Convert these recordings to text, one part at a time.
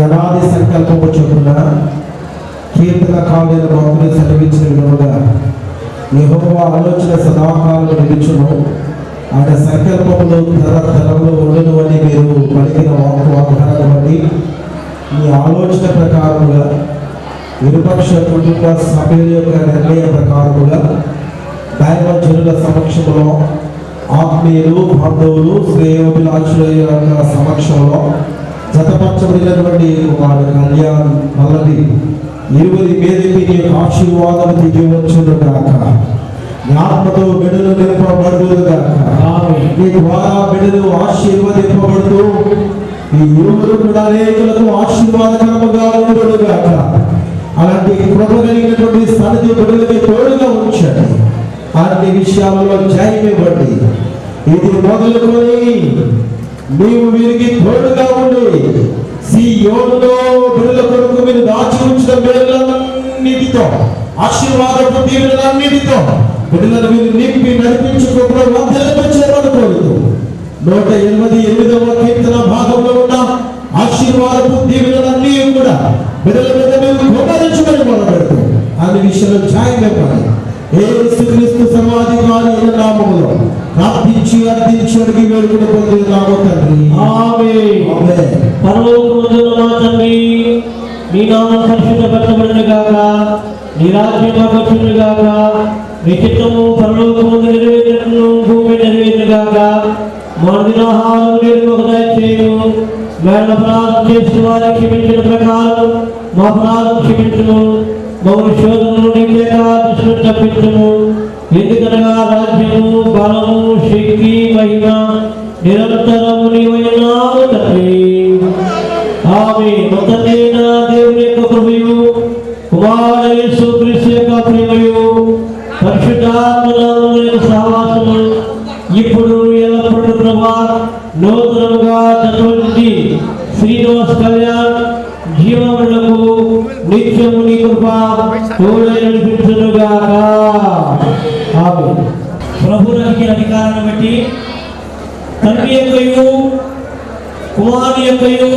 అనాది సంకల్పము చొప్పున కీర్తన కావ్యాల భక్తులు సెలవించిన విధముగా యెహోవా ఆలోచన సదాకాలం నిలుచును, ఆయన సంకల్పములు తరతరములు ఉండును అని మీరు పలికిన వాగ్దానాన్ని బట్టి ఈ ఆలోచన ప్రకారముగా విరుపక్ష కుటుంబ సభ్యుల యొక్క నిర్ణయ ప్రకారముగా దైవజనుల సమక్షంలో ఆత్మీయులు బంధువులు శ్రేయోభిలాషుల యొక్క సమక్షంలో జతపరచబడినటువంటి వారి కళ్యాణ్ వల్లది ఇరువురి మీదకి నీ ఆశీర్వాదం దిగి వచ్చును గాక. ఆత్మతో బిడ్డలు నింపబడును గాక. నీ ద్వారా బిడ్డలు ఆశీర్వదింపబడుతూ ఈ ఇరువురు కూడా అనేకులకు ఆశీర్వాదకరముగా ఉండును గాక. అలాంటి కృప కలిగినటువంటి సన్నిధి బిడ్డలకి తోడుగా ఉంచండి. అలాంటి విషయాలలో జయమివ్వండి. ఇది మొదలుకొని నీవు వీరికి తోడుగా ఉండి సీయోనులో బిడ్డల కొరకు మీరు దాచి ఉంచిన మేలులన్నిటితో ఆశీర్వాదపు దీవెనలన్నిటితో బిడ్డలను మీరు నింపి నడిపించుకోకుండా వర్ధలింపచేయమని కోరుతూ 188వ కీర్తన భాగంలో ఉన్న ఆశీర్వాదపు దీవెనలన్నీ కూడా బిడ్డల మీద మీరు గోపరించమని మొదలుపెడుతూ అన్ని విషయంలో ఛాయపడి యేసుక్రీస్తు సమాధికారి నామములో ప్రార్థించి అర్థించి అడిగి వేడుకుని పొందుతున్నాము తండ్రి. ఆమేన్. పరలోకమందున్న మా తండ్రి, నీ నామం పరిశుద్ధపరచబడును గాక, నీ రాజ్యం వచ్చును గాక, నీ చిత్తము పరలోకమందు నెరవేరును భూమి నెరవేరును గాక. మా దినాహారం నేడు మాకు దయచేయుము. మేము అపరాధం చేసిన వారికి క్షమించిన ప్రకారం మా అపరాధం క్షమించుము. మమ్మల్ని శోధనలో తప్పించము. ఎందుకనగా రాజ్యము బలము శక్తి మహిమ నిరంతరము నీవైనావు తండ్రి. ఆమేన్. తండ్రైన దేవుని యొక్క కృపయు కుమారుడైన యేసుక్రీస్తు యొక్క ప్రేమయు పరిశుద్ధాత్మ యొక్క సహవాసము ఇప్పుడు ఎల్లప్పుడూ ప్రభా నూతనముగా చదవండి. శ్రీనివాస్ కళ్యాణ్ జీవములకు నిత్యము నీ కృప తోడై నడిపించునుగాక. ఆమేన్. ప్రభు రక్షణ అధికారాన్ని బట్టి తండ్రి యొక్కయు కుమారుని యొక్కయు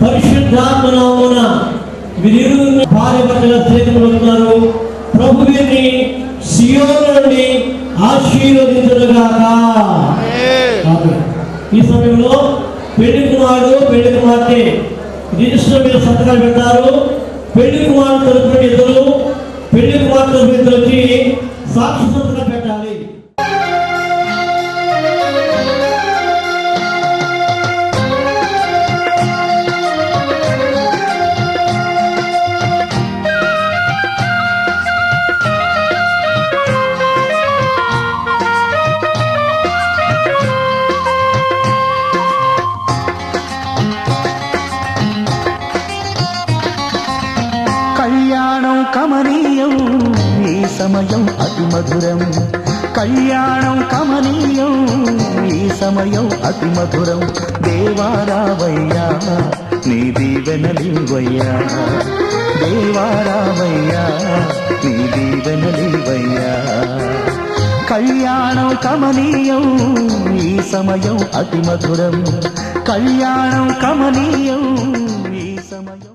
పరిశుద్ధాత్మ నామమున వీరిరువురు భార్యాభర్తల చేతులు ఉన్నారు. ప్రభు వీరిని సియోను నుండి ఆశీర్వదించునుగాక. ఈ సమయంలో పెళ్లి కుమారుడు పెళ్లి కుమార్తె రిజిస్టర్ మీద సంతకాలు పెట్టారు. పెళ్లి కుమారుడు తరపున ఇద్దరు, పెళ్లి కుమార్తె తరపున ఇద్దరు వచ్చి సాక్షి సంతకాలు పెట్టాలి. కళ్యాణం కమనీయం ఈ సమయం అతి మధురం. కళ్యాణం కమనీయం ఈ సమయం అతి మధురం. దేవారావయ్యా నీ దీవెనలివయ్యా, దేవారావయ్యా నీ దీవెనలివయ్యా. కళ్యాణం కమనీయం ఈ సమయం అతి మధురం. కళ్యాణం కమనీయం ఈ సమయం.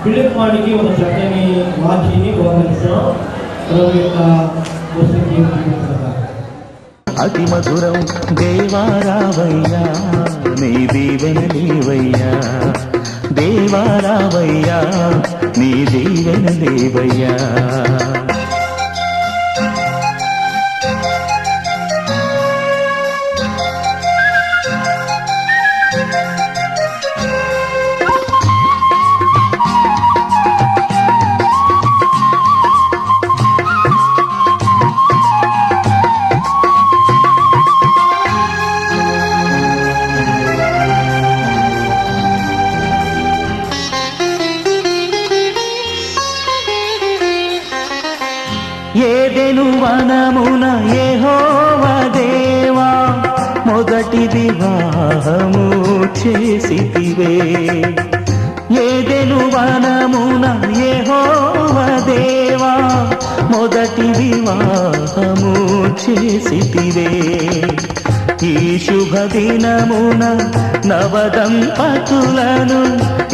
పెళ్లి కుమారుడికి ఒక చక్కని వాచిని బహుకరిస్తాం. ప్రభు యొక్క అతి మధురం. దేవారావయ్యా నీ దీవెనలివయ్యా, దేవారావయ్యా నీ దీవెనలివయ్యా. ఏదెను వనమున యెహోవా దేవా మొదటి వివాహము చేసితివే. ఏదెను వనమున యెహోవా దేవా మొదటి వివాహము చేసితివే. ఈ శుభదినమున నవదంపతులను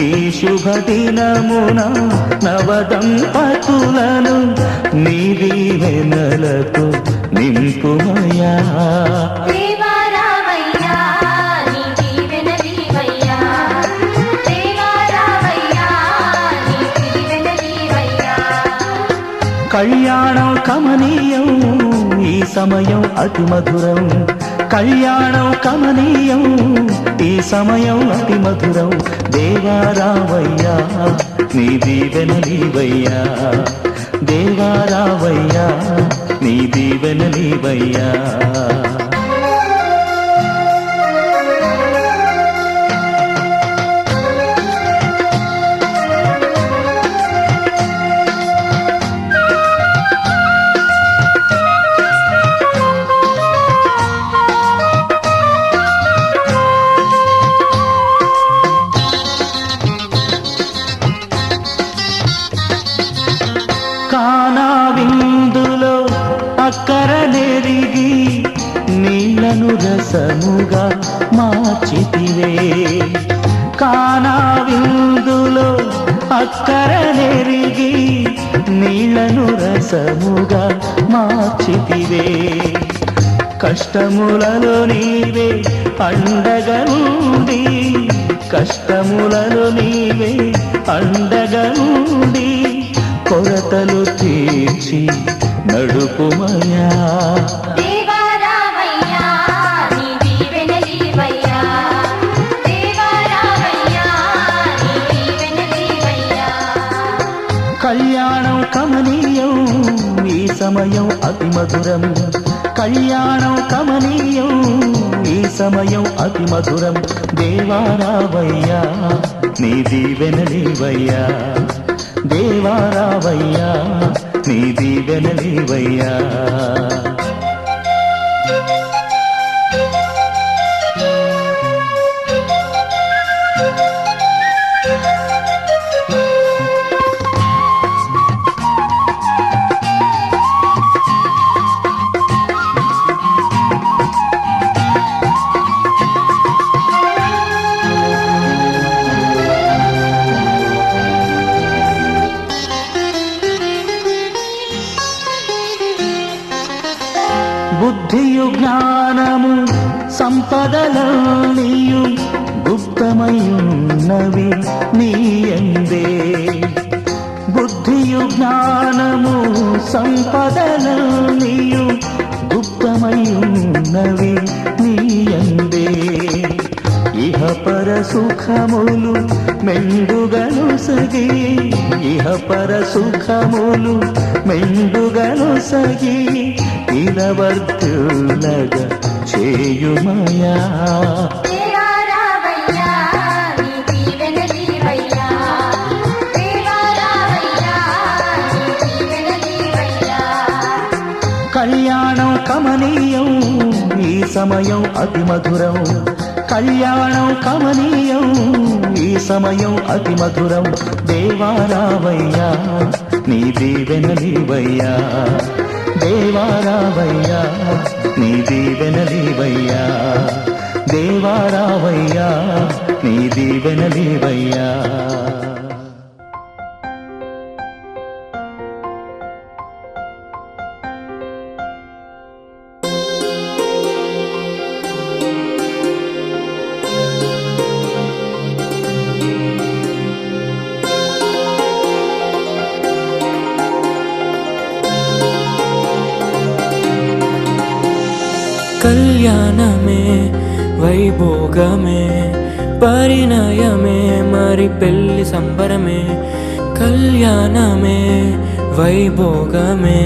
ఈ శుభదినమున నవదంపతులను నీ దీవెనలతో నింపుమయా. కళ్యాణం కమనీయం ఈ సమయం అతి మధురం, కళ్యాణం కమనీయం ఈ సమయం అతి మధురం. దేవా రావయ్యా నీ దీవెనలీవయ్యా, దేవా రావయ్యా నీ దీవెనలీవయ్యా. కానా విందులో అక్కర నెరిగి నీళ్లను రసముగా మార్చితివే, కానా విందులో అక్కర నెరిగి నీళ్లను రసముగా మార్చితివే. కష్టములలో నీవే అండగా నుండి, కష్టములలో నీవే అండగా నుండి కొరతలు తీర్చి నడుపుమయా. కళ్యాణం కమనీయం ఈ సమయం అతి మధురం, కళ్యాణం కమనీయం ఈ సమయం అతి మధురం. దేవా రావయ్యా నీ దీవెనలీవయ్యా, దేవా రావయ్యా నీ దీవెనలీవయ్యా. బుద్ధియు జ్ఞానము సంపదలన్నీయు గుప్తమయున్నవి నీయందే, బుద్ధియు జ్ఞానము సంపదలన్నీయు గుప్తమయున్నవి నీయందే. ఇహ పర సుఖములు మెండుగను సగి, ఇహ పర సుఖములు మెండుగను సగి నిలవర్తులగా చేయుమయా. కళ్యాణం కమనీయం ఈ సమయం అతి మధురం, కళ్యాణం కమనీయం ఈ సమయం అతి మధురం. దేవా రావయ్యా నీ దీవెనలీవయ్యా, దేవా రావయ్యా నీ దీవెనలీవయ్యా, దేవా రావయ్యా నీ దీవెనలీవయ్యా. కళ్యాణమే వైభోగమే పరిణయమే మరి పెళ్లి సంబరమే, కళ్యాణమే వైభోగమే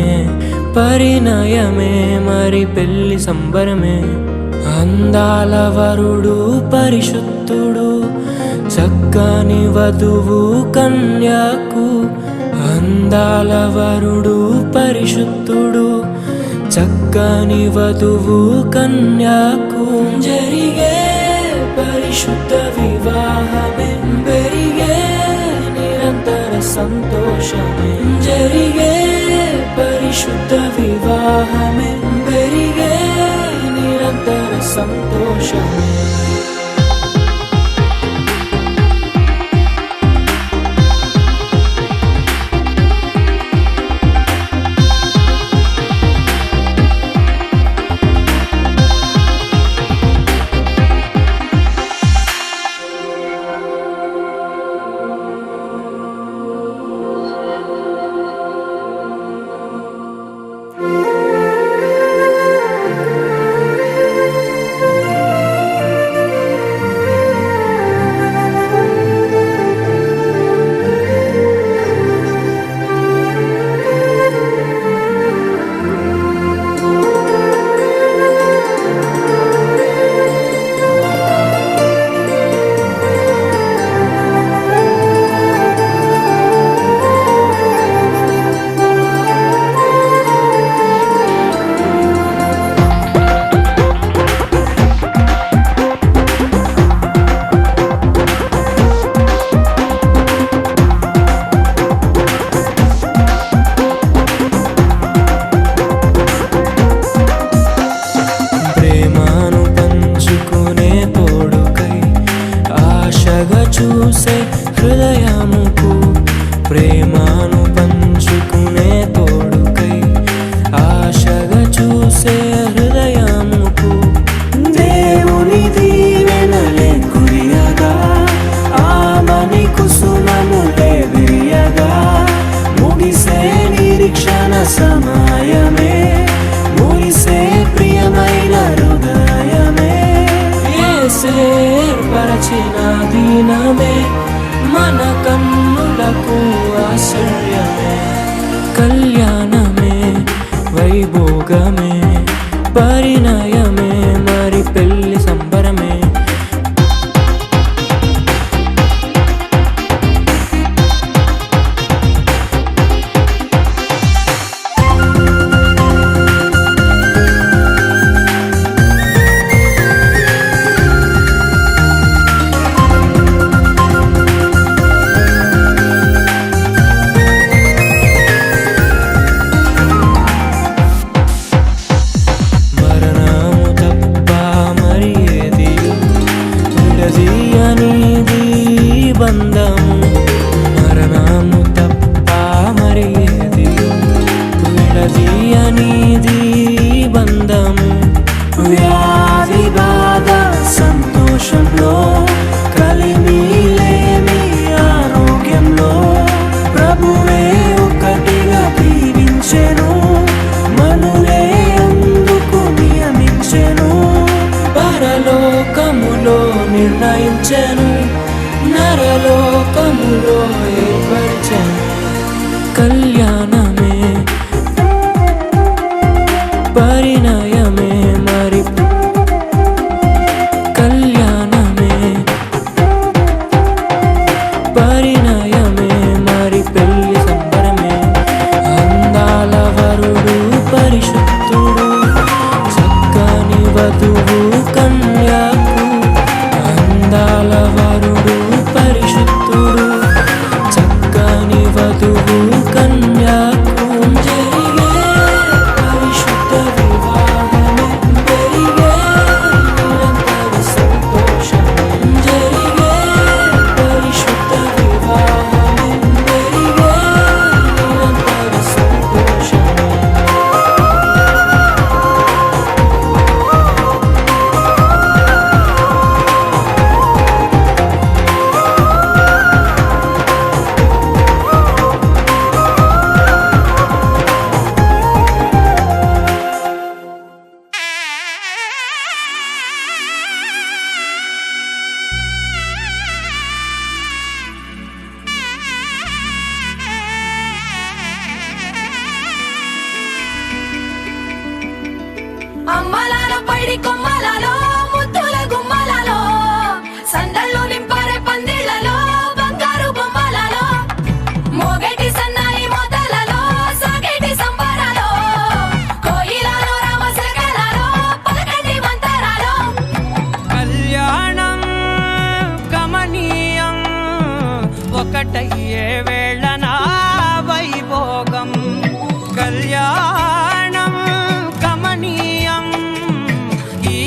పరిణయమే మరి పెళ్లి సంబరమే. అందాల వరుడు పరిశుద్ధుడు చక్కని వధువు కన్యాకు, అందాల వరుడు పరిశుద్ధుడు చక్కని వధువు కన్యాకు. జరిగే పరిశుద్ధ వివాహమే పెరిగే నిరంతర సంతోషమే, జరిగే పరిశుద్ధ వివాహమే పెరిగే నిరంతర సంతోషమే. చూసే హృదయముకు ప్రేమను పంచుకునే తోడుకై ఆశగా చూసే హృదయముకు దేవుని దీవెనలే కురియగా ఆమని కుసుమములే విరియగా ముగిసే నిరీక్షణ సమయమే ముగిసే ప్రియమైన హృదయమే ఏర్పరచిన దినమే మన కన్నులకు ఆశ్చర్యమే కళ్యాణమే వైభోగమే పరిణయమే మరి పెళ్లి సంబరమే బంధము మరణము తప్ప మరి ఏది విడదీయనిది బంధము వ్యాధి బాధ సంతోషంలో కలిమిలేమి ఆరోగ్యంలో ప్రభువే ఒకటిగా దీవించెను మనులే అందుకు నియమించెను పరలోకములో నిర్ణయించెను నరలోకములో ఏర్పరచెను కళ్యాణమే పరిణయమే మరి కళ్యాణమే పరిణయమే మరి పెళ్లి సంబరమే అందాల వరుడు పరిశుద్ధుడు చక్కని వధువు కన్యాకు అందాల వరుడు పరిశుద్ధుడు చక్కని వధువు కన్యాకు జరిగే పరిశుద్ధ వివాహమే పెరిగే నిరంతర సంతోషమే జరిగే పరిశుద్ధ వివాహమే పెరిగే నిరంతర సంతోషమే అమ్మలాల పైడి కొమ్మలలో ముద్దుల గుమ్మలలో సందళ్ళు నింపరే పందిళ్లలో బంగారు బొమ్మలలో మోగేటి సన్నాయి మోతలలో సాగేటి సంబరాలో కోయిలలో రామశకలలో పలకండి మంతరాలో కళ్యాణం గమనీయం ఒకటయ్యే వేళన వైభోగం కళ్యాణం గమనీయం ఈ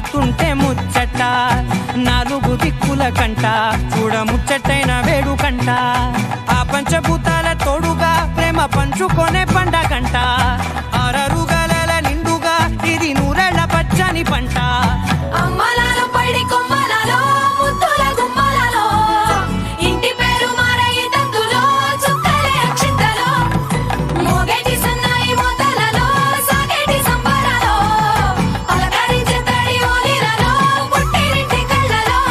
ఆడుతుంటే ముచ్చట నాలుగు దిక్కుల కంట చూడ ముచ్చటైన వేడుకంట ఆ పంచభూతాల తోడుగా ప్రేమ పంచుకొనే పండగంట ఆరరుగల నిండుగా ఇది నూరెళ్ళ పచ్చని పంట అమ్మలాలో పడి కొమ్మలలో ముద్దుల గుమ్మలలో ఇంటి పేరు మారయి తందులో చుక్కలే అక్షింతలో మోగేటి సన్నాయి మోతలలో సాగేటి సంబరాలో పలకరించే తడి ఓలిలలో పుట్టినింటి కళ్ళలో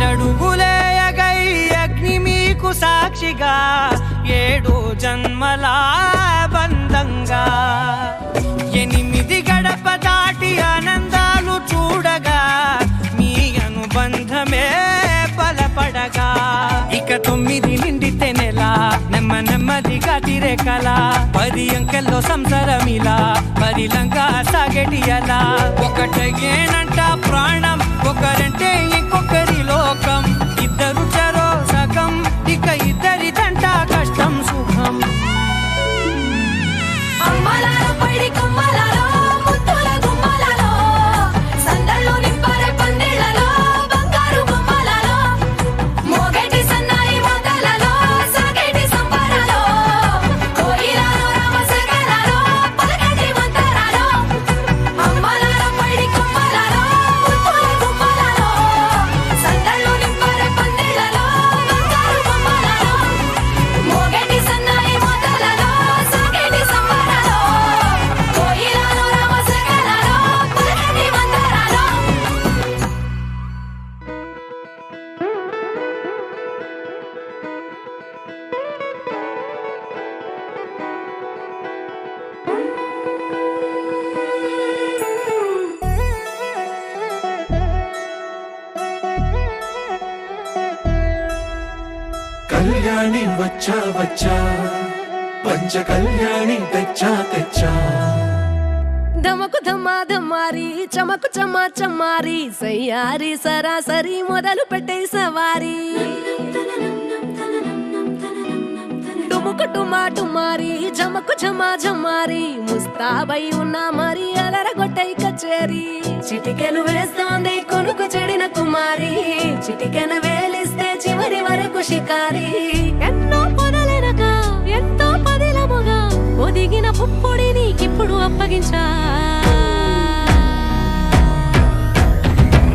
ఏడడుగులేయగై అగ్ని మీకు సాక్షిగా 7 జన్మల బంధంగా 8 గడప దాటి ఆనందాలు చూడగా మీ అనుబంధమే బలపడగా ఇక 9 నిండితే నెల నెమ్మదిగా తిరేకల 10 అంకెల్లో సంసారమిలా పరిలంగా సాగేటి అలా ఒకటేనంట ప్రాణం ఒకరంటే ఇంకొకరి లోకం ఇద్దరు చరో సగం ఇక ఇద్దరిదంట కష్టం సుఖం అమ్మలాలో పడి కొమ్మలలో ముద్దుల గుమ్మలలో సందళ్ళు నింపరే పందిళ్ళలో బంగారు గుమ్మలలో మోగేటి సన్నాయి మోతలలో సాగేటి సంబరాలో కోయిలలో రామసగలలో పలకటి మంతరాలో అమ్మలాలో పడి కొమ్మలలో ముద్దుల గుమ్మలలో సందళ్ళు నింపరే పందిళ్ళలో బంగారు గుమ్మలలో మోగేటి సన్నాయి మోతలలో సాగేటి సంబరాలో కోయిలలో రామసగలలో పలకటి మంతరాలో కళ్యాణి వచ్చా వచ్చా పంచ కళ్యాణి తెచ్చా తెచ్చా ధమకు ధమ్మా ధమ్మారి చమకు చమ్మా చమ్మారి సయ్యారి సరాసరి మొదలు పెట్టే సవారి టుముకు టుమా టుమారి జమకు ఝమా ఝమారి ముస్తాబై ఉన్నా మరి అలరగొట్టై కచేరి చిటికెను వేస్తోంది కొనుకు చెడిన కుమారి చిటికెను వేలిస్తే చివరి వరకు షికారి ఎన్నో పొదలెనక ఎంతో పదిలముగా ఒదిగిన పుప్పొడి నీకిప్పుడు అప్పగించా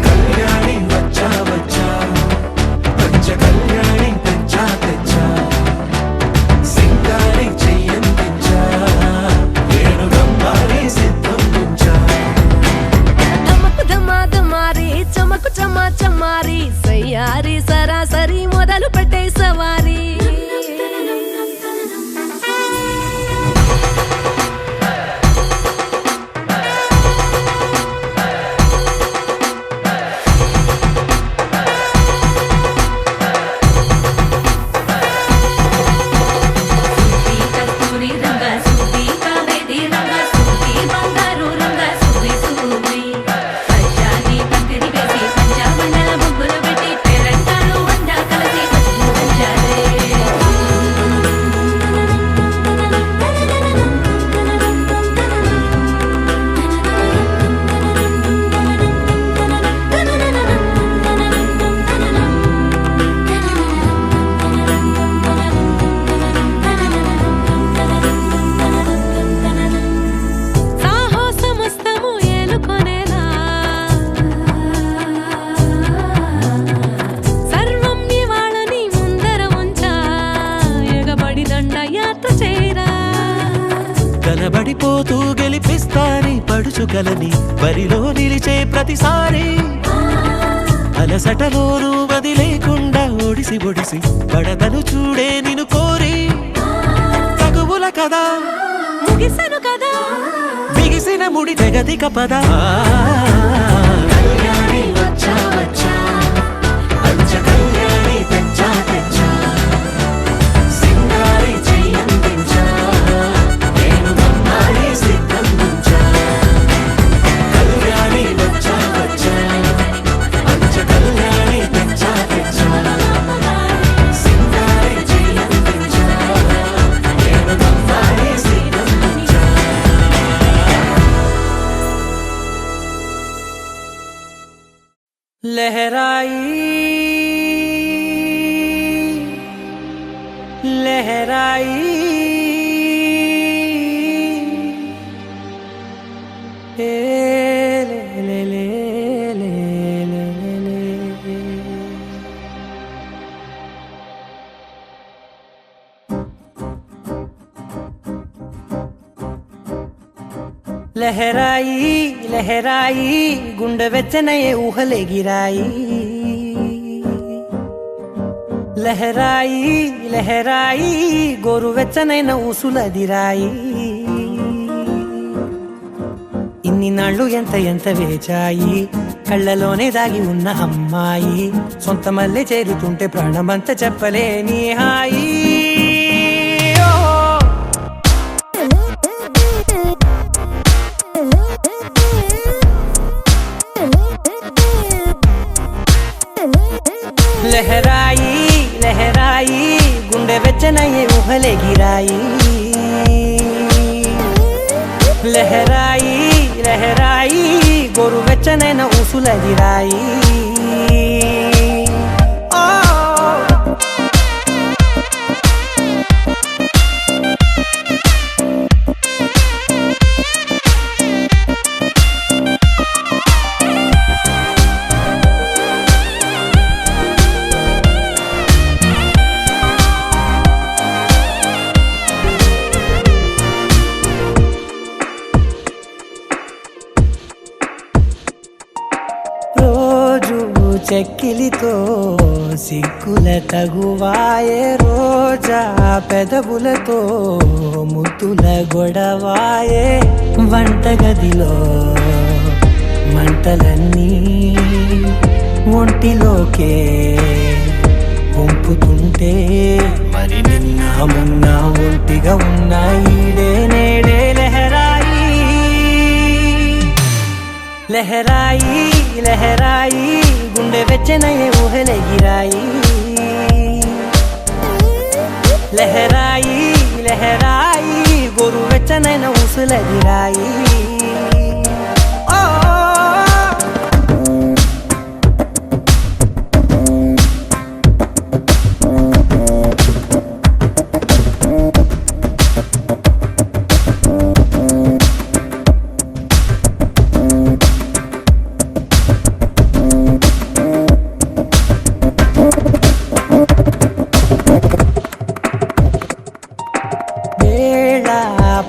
కళ్యాణి వచ్చా వచ్చా పంచ కళ్యాణి తెచ్చా తెచ్చా సింగారి చెయ్యందించా వేణుగమ్మారి సిద్ధందించా ధమకు ధమ్మా ధమ్మారి చమకు చమ్మా చమ్మారి సయ్యారి సరాసరి మొదలు పెట్టే సవారి కస్తూరి రంగ సుబ్బి కావేరి రంగ సుబ్బి బంగారు రంగ సుబ్బి సుబ్బి పచ్చాని పందిరి వేసి పంచామండల ముగ్గులు పెట్టి పేరంటాలు వండా కలిసి పసుపు పంచాలే సాహసమస్తము ఏలుకొనేలా సర్వం ఇవాళని ముందర ఉంచా ఎగబడి దండ యాత్ర చేరా కనబడిపోతూ గెలిపిస్తాని పడుచుకలని బరిలో నిలిచే ప్రతిసారి అలసటలోనూ వదిలేకుండా ఒడిసి ఒడిసి పడతను చూడే నిన్ను కోరి తగువుల కదా ముగిసను కదా బిగిసిన ముడి తెగదిక పద కళ్యాణి వచ్చా వచ్చా పంచ కళ్యాణి తెచ్చా తెచ్చా సింగారి చెయ్యందించా వేణుగమ్మారి సిద్ధందించా लहराई लहराई ए ले ले ले ले ले ले लहराई लहराई गुंड వెచ్చనయే ఊహలెగిరాయి లహరాయి లహరాయి గోరువెచ్చనైన ఊసులదిరాయి ఇన్ని నాళ్ళు ఎంత ఎంత వేచాయి కళ్ళలోనే దాగి ఉన్న అమ్మాయి సొంత మల్లె చేరుతుంటే ప్రాణమంత చెప్పలేని హాయి लहराई लहराई गुंडे వెచ్చనయే ఊహలెగిరాయి లహరాయి లహరాయి గోరువెచ్చనైన ఊసులదిరాయి చెక్కిలితో సిక్కుల తగువాయే రోజా పెదవులతో ముద్దుల గొడవాయే వంటగదిలో మంటలన్నీ ఒంటిలోకే వంపుతుంటే మరి నిన్న మొన్న ఒంటిగా ఉన్నాయి నేడే లహరాయి లహరాయి లహరాయి గుండె వెచ్చనయే ఊహలెగిరాయి లహరాయి లహరాయి గోరు వెచ్చనైన ఊసులదిరాయి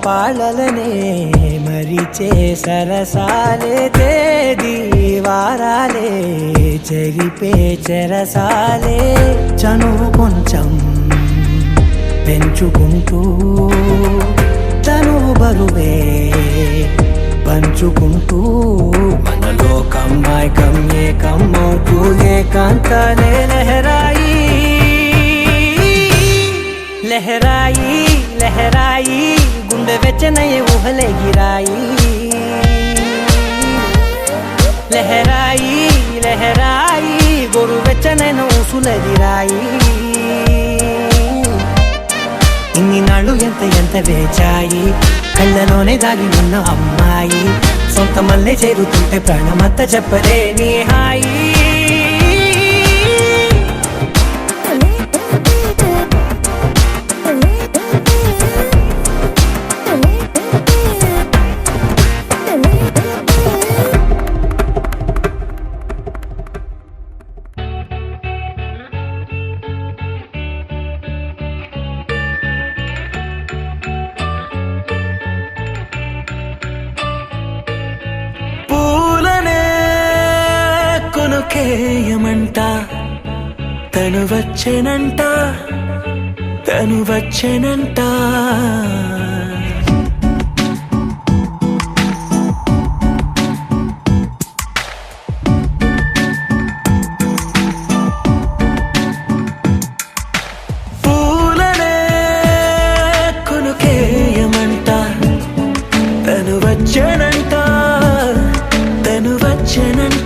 పాలలనే మరిచే సరసాలే తేదీ వారాలే చెరిపే చెరసాలే చనువు కొంచెం పెంచుకుంటూ చనువు బరువే పంచుకుంటూ మనలో కమ్మాయికం ఏకమ్మవుతూ ఏకాంతాలే లహరాయి లహరాయి లహరాయి గుండె వెచ్చనయే ఊహలెగిరాయి లహరాయి లహరాయి గోరు వెచ్చనైన ఊసులదిరాయి ఇన్ని నాళ్ళు ఎంత ఎంత వేచాయి కళ్ళలోనే దాగి ఉన్న అమ్మాయి సొంత మల్లె చేరుతుంటే ప్రాణమంత చెప్పలేని హాయి కేయమంట తను వచ్చెనంట తను వచ్చెనంట పూలనే కొనుకేయమంట తను వచ్చెనంట తను వచ్చెనంట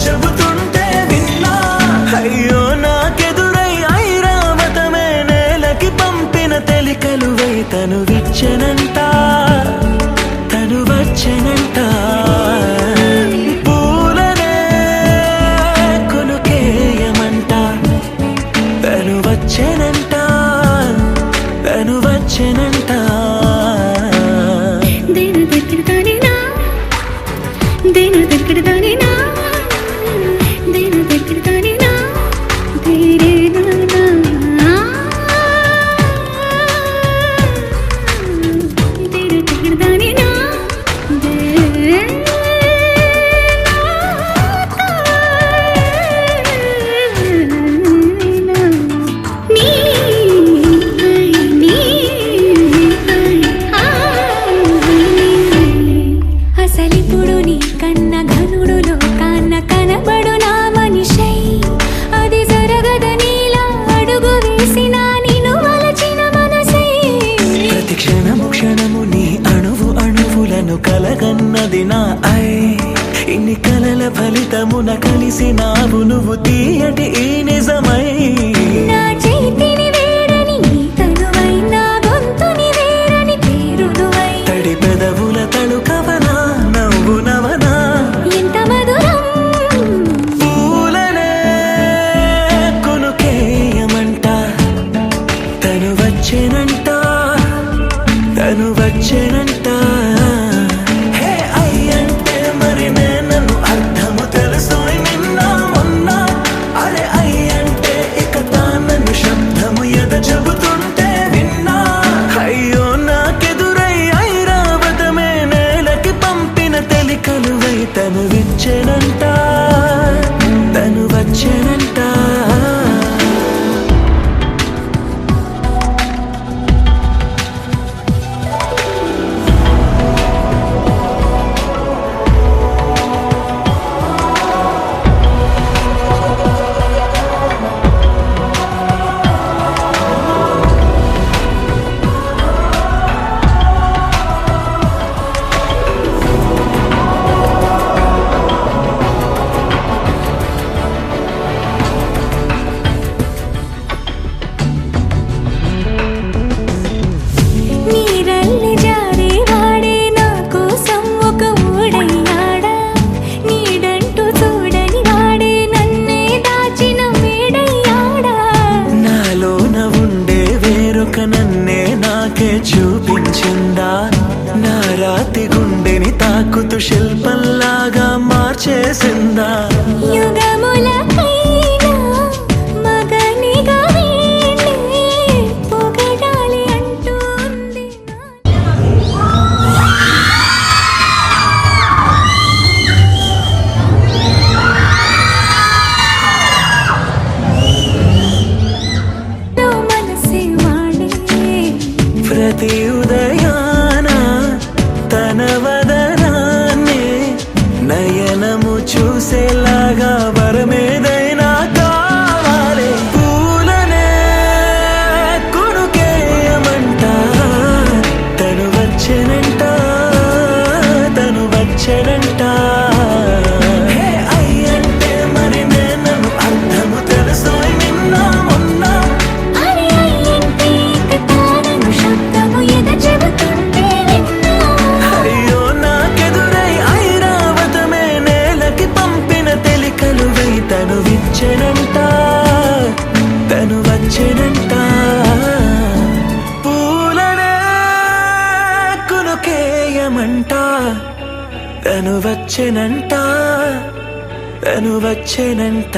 చెబుతుంటే విన్నా అయ్యో నాకెదురై ఐరావతమే నేలకి వచ్చెనంట తను వచ్చెనంట దేన దగ్గర దానినా దేన దగ్గర దానినా దేన దగ్గర దానినా దేరే నానా దేన దగ్గర దానినా దే అసలిప్పుడు నీ కన్న ఘనుడులో కన్న కనబడు నా మనిషై అది జరగదనిలా అడుగు వేసిన నిన్ను వలచిన మనసై ప్రతి క్షణము క్షణము నీ అణువు అణువులను కలగన్నది నా ఐ ఇన్ని కలల ఫలితమున కలిసినావు నువ్వు తీయటి ఈ నిజమై నా చేతిని వేడని నీ తనువై నా గొంతుని వేరని పేరునువై తడి పెదవుల తడుకవనా నవ్వు నవనా ఎంత మధురం పూలనే కొనుకేయమంట తను వచ్చెనంట తను వచ్చెనంట హే అయ్యంటే మరి నన్ను అర్థము తెలుసు నిన్న మొన్న అరే అయ్యంటే ఇక తానను శబ్దము ఎద చెబుతుంటే విన్నా అయ్యో నాకెదురై ఐరావతమే నేలకి పంపిన తెలికలువై తను విచ్చెనంట తను వచ్చెనంట నీరల్లి జారే వాడే నా కోసం ఒక ఊడయ్యాడా నీడంటూ చూడని వాడే నన్నే దాచిన వేడయ్యాడా నాలోన ఉండే వేరొక నన్నే నాకే చూపించిందా నా రాతి గుండెని తాకుతూ శిల్పంలాగా మార్చేసిందా యుగములకైనా మగనిగా వీణే పొగడాలి అంటుంది నా మనసే వాడే ప్రతి ఉదయాన తన వదనాన్ని నయనము చూసేలాగా వరమేదైనా కావాలి పూలనే కొనుకేయమంట తను వచ్చెనంట తను వచ్చెనంట హే అయ్యంటే మరి నన్ను అర్థము తెలుసు నిన్న మొన్న అరే అయ్యంటే ఇక తానను శబ్దము ఎద చెబుతుంటే విన్నా అయ్యో నాకెదురై ఐరావతమే నేలకి పంపిన తెలికలువై తను విచ్చెనంట తను వచ్చెనంట పూలనే కొనుకేయమంట తను వచ్చెనంట తను వచ్చెనంట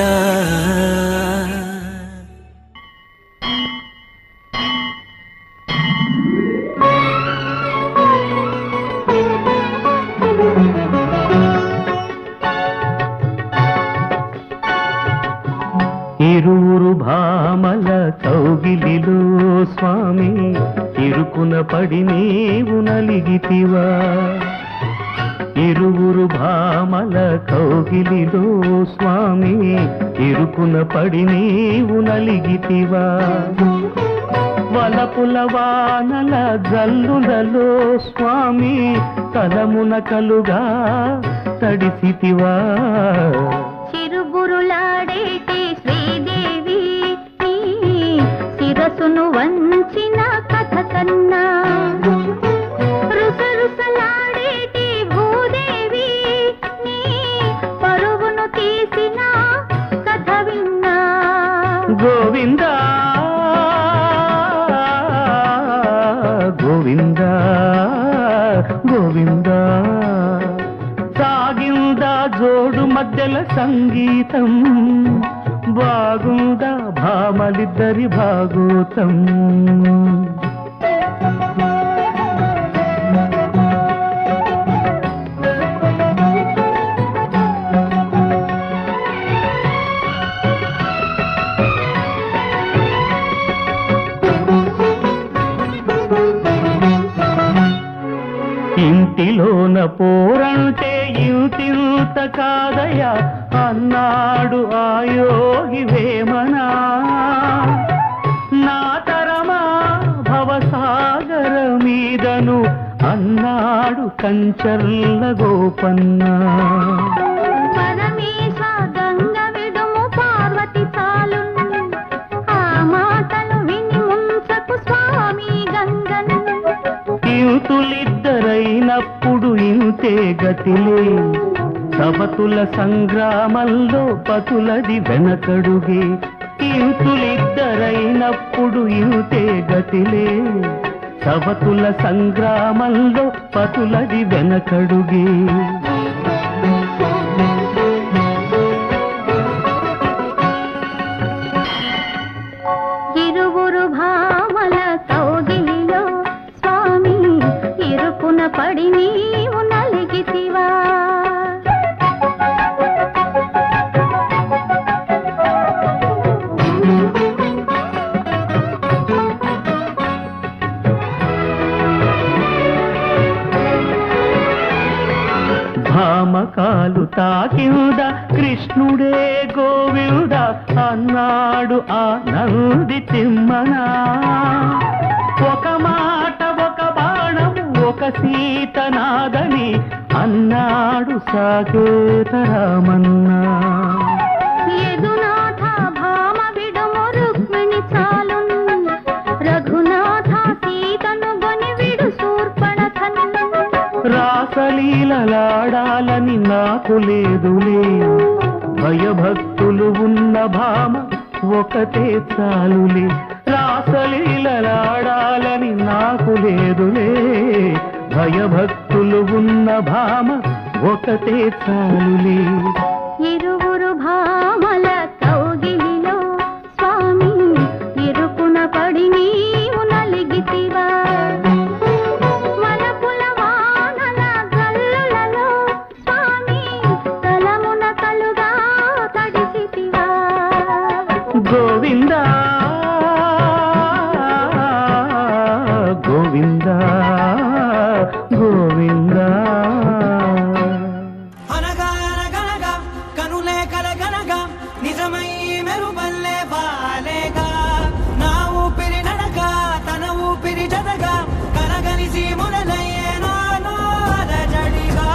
ఇరువురు భామల కౌగిలిలో స్వామి ఇరుకున పడి నీవు నలిగితివా ఇరువురు భామల కౌగిలిలో స్వామి ఇరుకున పడి నీవు నలిగితివా వలపుల వానల జల్లులలో స్వామి తలమున కలుగా తడిసితివా చిరుబురులాడేటి శ్రీదేవి నీ శిరసును వంచిన కథ కన్నా రుసరుసలాడేటి భూదేవి నీ పరువును తీసిన కథ విన్నా గోవిందా గోవిందా సాగిందా జోడు మధ్యల సంగీతం బాగుందా భామలిద్దరి భాగోతం ఇంటిలోన పోరంటే ఇంతింత కాదయ్యా అన్నాడు ఆ యోగి వేమనా నా తరమా భవసాగర మీదను అన్నాడు కంచర్ల గోపన్న పరమేశ గంగ విడుము పార్వతి చాలు ఆ మాటలు విని ముంచకు స్వామి గంగను ఇంతులిద్దరైనప్పుడు ఇంతే గతిలే సవతుల సంగ్రామంలో పతులది వెనకడుగే ఇంతులిద్దరైనప్పుడు ఇంతే గతిలే సవతుల సంగ్రామంలో పతులది వెనకడుగే ఇరువురు భామల కౌగిలిలో స్వామి ఇరుకున పడి నీవు నలిగితివా భామకాలు తాకింద కృష్ణుడే గోవింద అన్నాడు ఆ నంది తిమ్మనా ఒక మాట ఒక బాణము ఒక సీతనాదని అన్నాడు సాకేత రామన్నా యదునాథ భామ విడుము రుక్మిణి చాలు రఘునాథ సీతను గొని విడు శూర్పణఖను రాసలీలలాడాలని నాకు లేదులే భయభక్తులు ఉన్న భామ ఒకటే చాలులే రాసలీలలాడాలని నాకు లేదులే భయభక్తులు ఉన్న భామ ఒకటే చాలులే ఇరువురు భామల కౌగిలిలో స్వామి ఇరుకున పడి నీవు నలిగితివా వలపుల వానల గల్లులలో స్వామి తలమున కలుగా తడిసితివా గోవిందా గోవిందా గోవిందా అనగా అనగనగా కనులే కలగనగా నిజమై మెరుపల్లే బాలేగా నా ఊపిరి నడక తన ఊపిరి జతగా కలగలిసి మొదలయ్యే నాలో అలజడిగా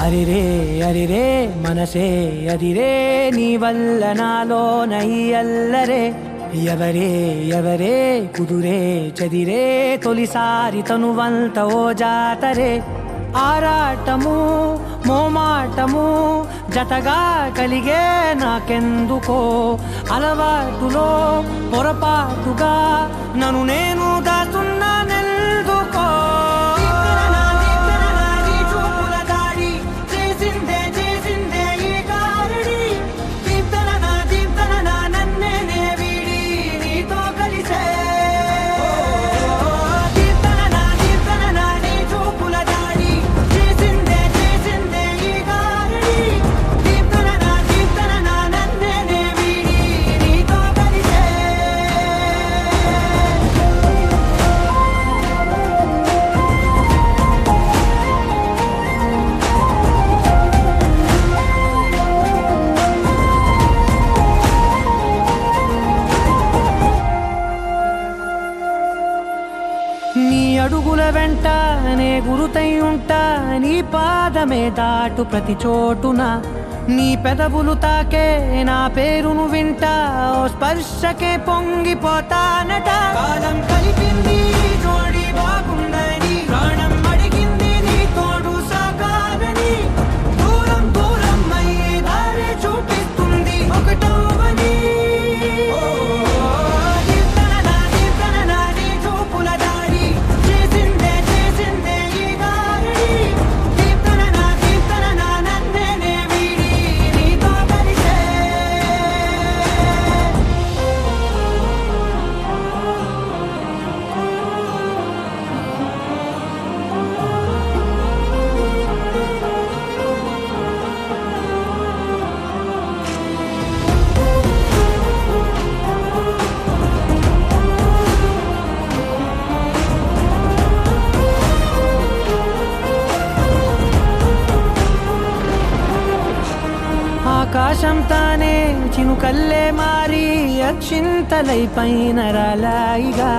అరిరే అరిరే మనసే అదిరే నీ వల్ల నాలో నయ్యల్లరే ఎవరే ఎవరే కుదురే చదిరే తొలిసారి తనువంత ఓ జాతరే ఆరాటము మోమాటము జతగా కలిగే నాకెందుకో అలవాటులో పొరపాటుగా నన్ను నేను దాస్తున్నా నెల్దుకో అడుగుల వెంట నే గురుతై ఉంటా నీ పాదమే దాటు ప్రతి చోటున నీ పెదవులు తాకే నా పేరును వింటా ఓ స్పర్శకే పొంగిపోతానట కాలం కలిపింది జోడి బాగుందని ప్రాణం అడిగింది నీ తోడు సాగాలని దూరం దూరం అయ్యే దారి చూపిస్తుంది ఒకట ఆకాశం తానే చినుకల్లే మారి అక్షింతలై పైన రాలాయిగా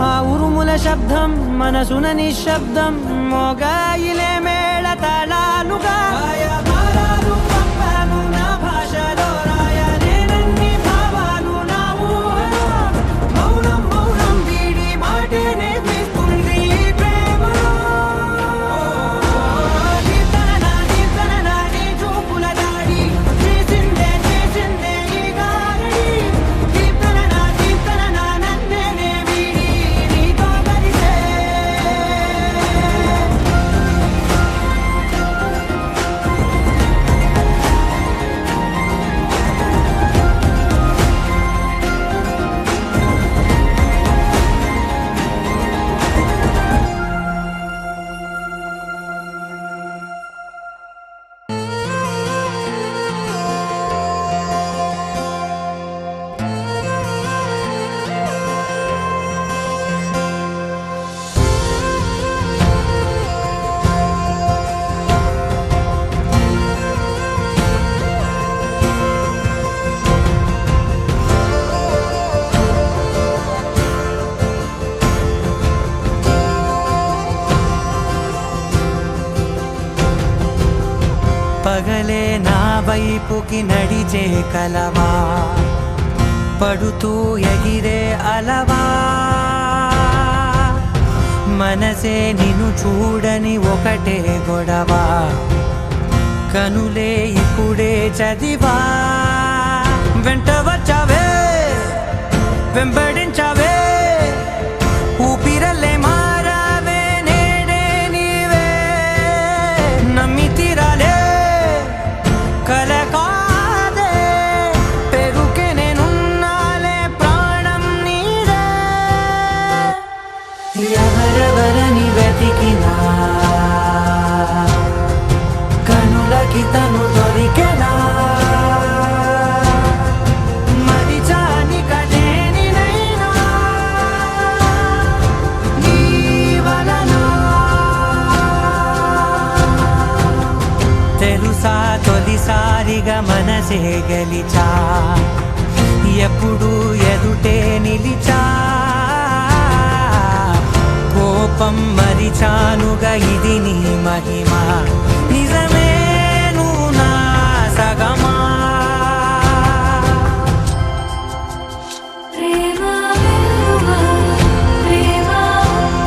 ఆ ఉరుముల శబ్దం మనసున నిశ్శబ్దం మోగాయిలే మేళ తాళాలుగా భారాలు పంపాను నా భాషలో రాయలేనన్ని భావాలు నా ఊహలో మౌనం మౌనం వీడి మాటే నేర్పిస్తుంది ప్రేమలో కీర్తన నీ చూపుల దాడి చేసిందే ఈ గారడి కీర్తన నన్నే వీడి నీతో కలిసే పగలే నా వైపుకి నడిచే కలవా పడుతూ ఎగిరే అలవా మనసే నిన్ను చూడని ఒకటే గొడవ కనులే ఇప్పుడే చదివా వెంట వచ్చావే వెంబడించావే ఊపిరల్లే మారావే నేడే నీవే నమ్మి తీరాలే కల కాదే పెరుకే నేనున్నాలే ప్రాణం నీదే ఎవరెవరని వెతికినా కనులకి తను దొరికెనా మరిచాని కదేనినైనా నీ వలన తెలుసా తొలిసారిగా మనసే గెలిచా ఎప్పుడు ఎదుటే నిలిచా కోపం మరిచానుగా ఇది నీ మహిమ నిజమే నువ్వు నా సగమా ప్రేమ వెలువా ప్రేమ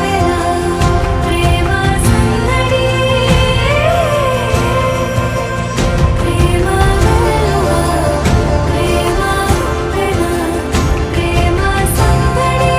వెనా ప్రేమ సందడి ప్రేమ వెలువా ప్రేమ వెనా ప్రేమ సందడి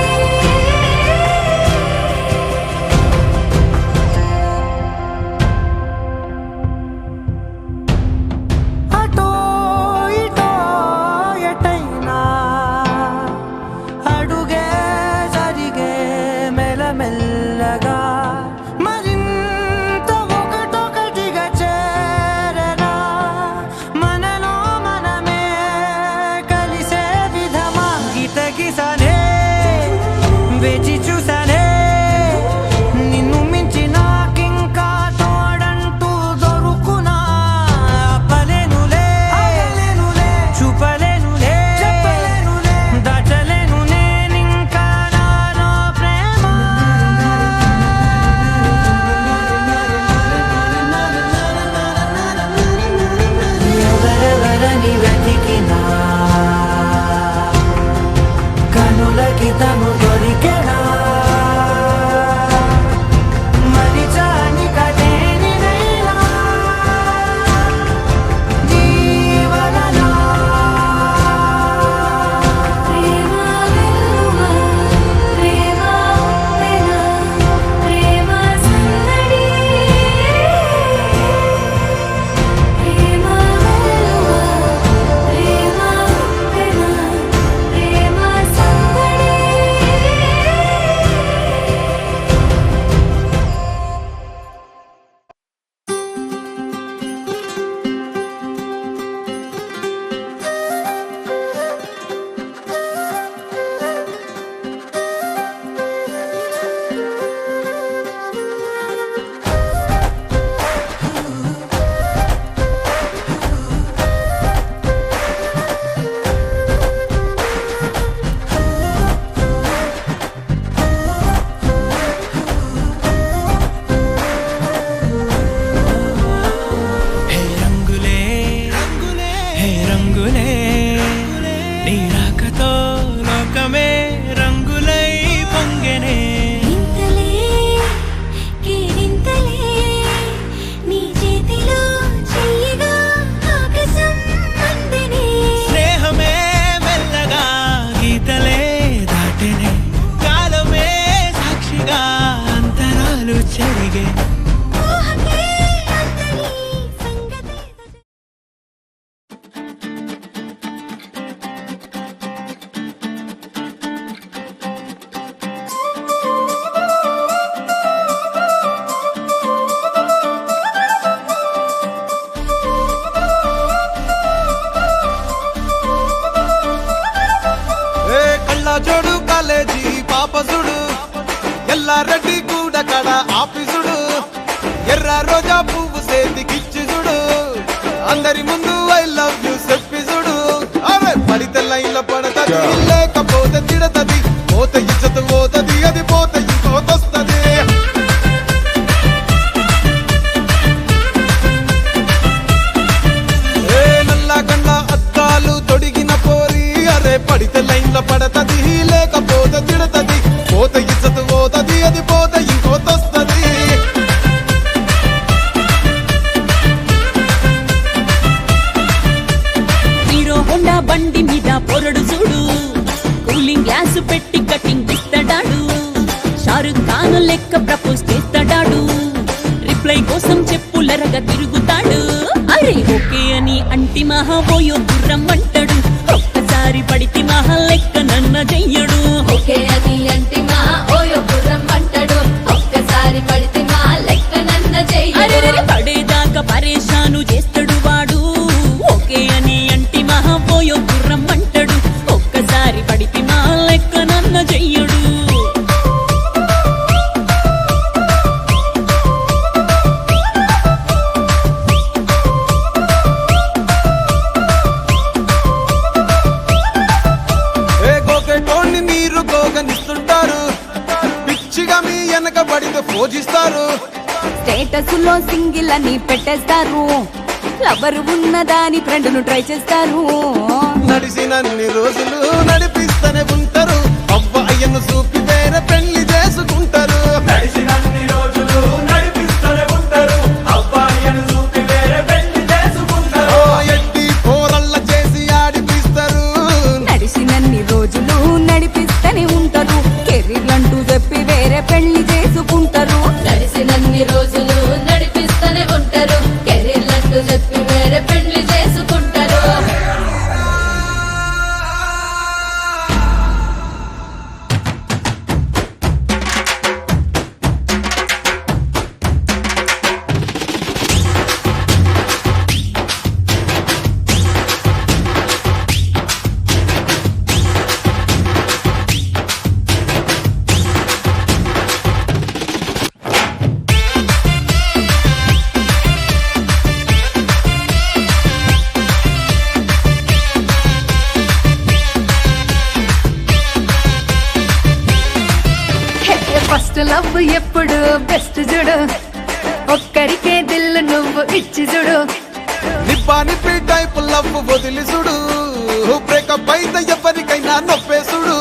ఎల్లారెడ్డి కూడా కడ ఆఫీసుడు ఎర్ర రోజా పువ్వు సేతికిచ్చి చూడు అందరి ముందు ఐ లవ్ యూ చెప్పి చూడు అరే పడితే లైన్లో పడతది లేకపోతే తిడతది పోత ఇజ్జత్ పోతది అది పోత ఇంకోతొస్తది ఏ నల్ల కన్న అద్దాలు తొడిగిన పోరి అరే పడితే లైన్లో పడతది లేకపోతే తిడతది పోత ఇజ్జత్ పోతది అది పోత ఇంకోతొస్తది హీరో హోండా బండి మీద పొరడు చూడు కూలింగ్ గ్లాస్ పెట్టి కటింగ్ ఇస్తాడాడు షారుఖ్ ఖాన్ లెక్క ప్రపోజ్ చేస్తాడాడు రిప్లై కోసం చెప్పులరగా తిరుగుతాడు అరే ఓకే అని అంటి మహా పోయో గుర్రం అంటాడు ఒక్కసారి పడితే మహా లెక్క నన్న చెయ్యడు ఓకే అని అంటి మా ఓయో గుర్రం అంటాడు ఒక్కసారి పడితే మా లెక్క నన్న అరే చెయ్యడు పడేదాకా పరేషాను చేస్తాడు వాడు ఓకే అని అంటి మహా పోయో గుర్రం అంటాడు ఒక్కసారి పడితే మా లెక్క నన్న చెయ్యడు ఏ గోకెటోన్ని మీరు గోగనిస్తుంటారు పిచ్చిగా మీ వెనక పడితే పూజిస్తారు స్టేటస్ లో సింగిల్ అని పెట్టేస్తారు లవర్ ఉన్నదాని ఫ్రెండ్ ను ట్రై చేస్తారు నడిచినన్ని రోజులు నడిపిస్తూనే ఉంటారు అవ్వ అయ్యను చూపి వేరే పెళ్లి చేసుకుంటారు నడిచినన్ని రోజులు నడిపిస్తూనే ఉంటారు అవ్వ అయ్యను చూపి వేరే పెళ్లి చేసుకుంటారు ఎట్టి పోరల్ల చేసి ఆడిపిస్తారు నడిచినన్ని రోజులు నడిపిస్తూనే ఉంటారు కెరీర్ అంటూ చెప్పి వేరే పెళ్లి చేసుకుంటారు నడిసినన్ని రోజులు నడిపిస్తూనే ఉంటారు కెరీర్లంటూ చెప్పి వేరే పెళ్లి చేసుకుంటారు ఫస్ట్ లవ్ ఎప్పుడు బెస్ట్ చూడు ఒక్కరికే దిల్లు నువ్వు ఇచ్చి చూడు నిబ్బా నిప్పి టైపు లవ్ వదిలిసుడు బ్రేకప్ అయితే ఎవరికైనా నొప్పేసుడు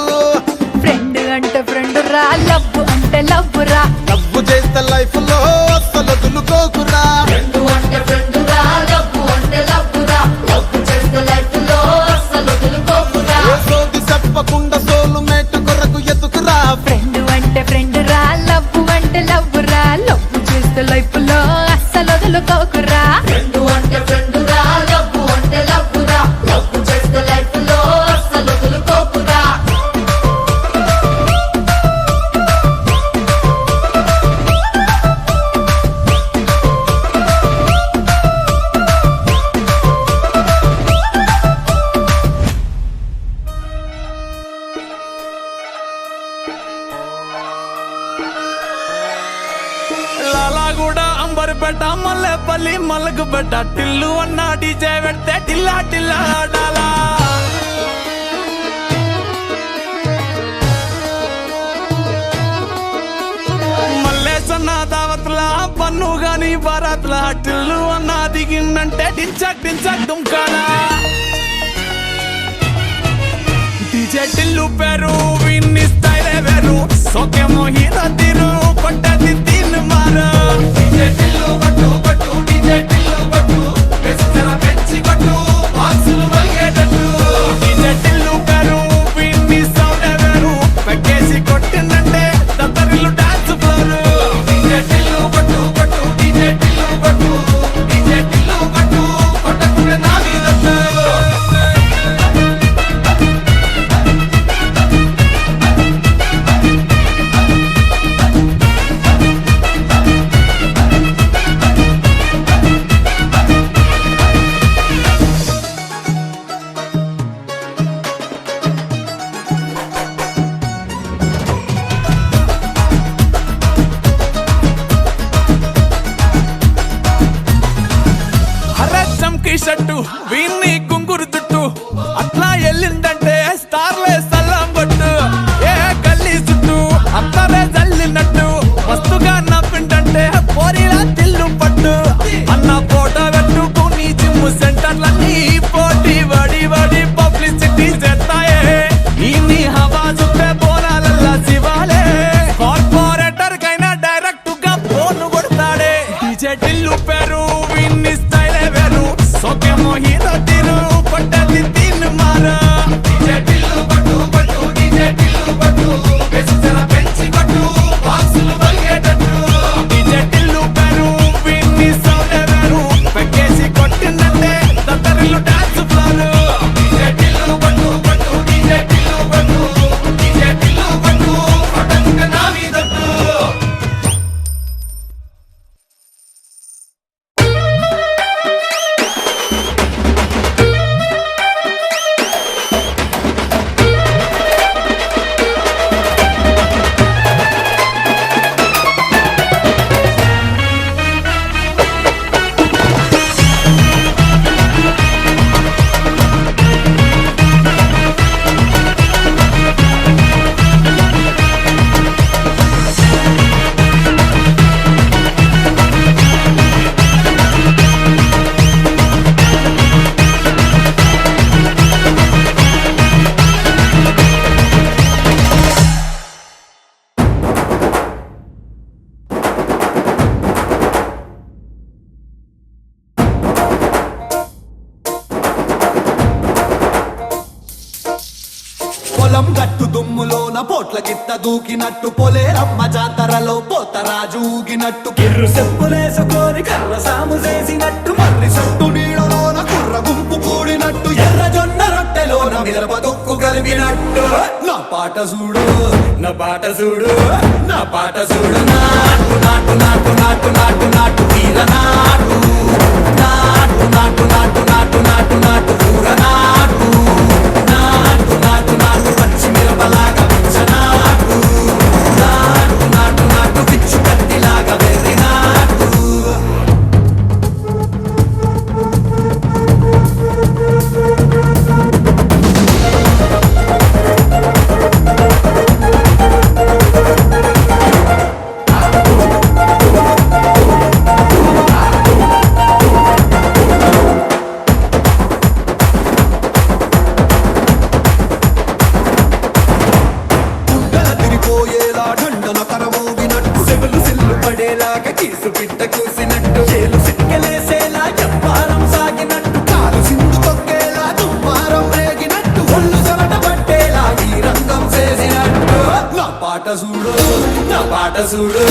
ఫ్రెండ్ అంటే ఫ్రెండ్ రా లవ్ అంటే లవ్ రా లవ్ చేస్తే లైఫ్ లో అస్సలు దులుకోకురా ఫ్రెండ్ అంటే ఫ్రెండ్ రా లవ్ అంటే లవ్ రా లవ్ చేస్తే లైఫ్ లో అస్సలు వదులుకోకురా ఏ సోది చెప్పకుండా సోలు మేటు కొరకు ఎతుకురా ఫ్రెండ్ అంటే ఫ్రెండ్ రా లవ్ అంటే లవ్ రా లవ్ చేస్తే లైఫ్ లో అస్సలు వదులుకోకురా ఫ్రెండ్ అంటే ఫ్రెండ్ రా లవ్ అంటే లవ్ రా లవ్ చేస్తే లైఫ్ లో అస్సలు వదులుకోకురా లాలాగూడ అంబర్పేట మల్లెపల్లి మల్లకుపేట టిల్లు అన్న డీజే పెడితే టిల్లా టిల్లా ఆడాలా మల్లేసన్న దావత్ల పన్ను గాని బారాత్ల టిల్లు అన్న దిగిందంటే టించక్ టించక్ దుంకాడా డీజే టిల్లు పేరు విన్ని స్టైలే వేరు సోకేమో హీరో తీరు కొట్టది తీన్ మారు డీజే టిల్లు కొట్టు కొట్టు డీజే టిల్లు కొట్టు వెచ్చన పెంచి కొట్టు బాక్సులు మలిగేటట్టు డీజే టిల్లు పేరు విన్ని సౌండ్ వేరు పెక్కేసి కొట్టిందంటే దత్తరిల్లు డాన్స్ ఫ్లోర్ డీజే టిల్లు కొట్టు కొట్టు డీజే టిల్లు కొట్టు డీజే టిల్లు కొట్టు కొట్టకుండా నా మీద షర్టు వీన్ని గుంగురు చుట్టూ అట్లా వెళ్ళిందంటే స్టార్లే సల్లం కొట్టు ఏ గల్లీ చుట్టూ అత్తరే జల్లినట్టు మస్తుగా నవ్విందంటే పోరిలా తిల్లు పట్టు అన్న ఫోటో పెట్టుకుని జిమ్ సెంటర్లన్నీ పోటీ వడి వడి పబ్లిసిటీ చేస్తాయే ఈ హవా చూస్తే బోనాలల్లా శివాలే కార్పొరేటర్ కైనా డైరెక్ట్ గా ఫోన్ కొడతాడే డీజే టిల్లు పేరు విన్ని స్టైలే వేరు సోకేమో హీరో తీరు పట్టది తీన్ మారా డీజే టిల్లు పట్టు పట్టు డీజే టిల్లు పట్టు బేసు జర పెంచి పట్టు బాక్సులు బలిగేటట్టు డీజే టిల్లు పేరు విన్ని సౌండ్ వేరు పెక్కేసి కొట్టిందంటే దత్తరిల్లు డాన్స్ ఫ్లోర్ డీజే టిల్లు పట్టు పట్టు డీజే టిల్లు పట్టు డీజే టిల్లు పట్టు పటంక నా మీదట్టు పొలం గట్టు దుమ్ములోన పోట్ల గిత్త దూకినట్టు పొలేరమ్మ జాతరలో పోతరాజు ఊగినట్టు కిర్రు చెప్పులేసుకొని కర్ర సాము చేసినట్టు మర్రి సట్టు నీడలోన కుర్ర గుంపు కూడినట్టు ఎర్ర జొన్న రొట్టెలోన మిరప దొక్కు కలిపినట్టు నా పాట చూడు నా పాట చూడు నా పాట చూడు నాటు నాటు నాటు నాటు నాటు నాటు వీర నాటు నాటు నాటు నాటు నాటు నాటు నాటు ఊర నాటు నాటు నాటు నాటు పచ్చి మిరపలాగా పిచ్చనాటు నాటు నాటు నాటు పిచ్చు కత్తిలాగా వెర్రి నాటు గుండెల తిరిపోయేలా ఢండన కరమోగినట్టు సెవెలు సిల్లు పడేలాగా కీసు పిట్ట కూసినట్టు చేలు సిక్కలేసేలా చెప్పారం సాగినట్టు కాలు సింధు తొక్కేలా దుమ్మారం రేగినట్టు ఒళ్ళు చెమట పట్టేలా ఈ రంగం చేసినట్టు నా పాట చూడు నా పాట చూడు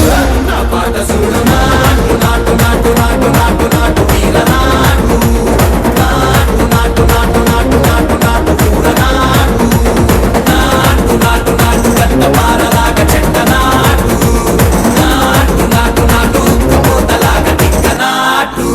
నా పాట చూడు నాటు నాటు నాటు నాటు నాటు నాటు వీర నాటు నాటు నాటు నాటు నాటు నాటు నాటు ఊర నాటు నాటు నాటు నాటు గంట పారలాగా చెట్ట నాటు నాటు నాటు నాటు కబోతలాగా టిక్క నాటు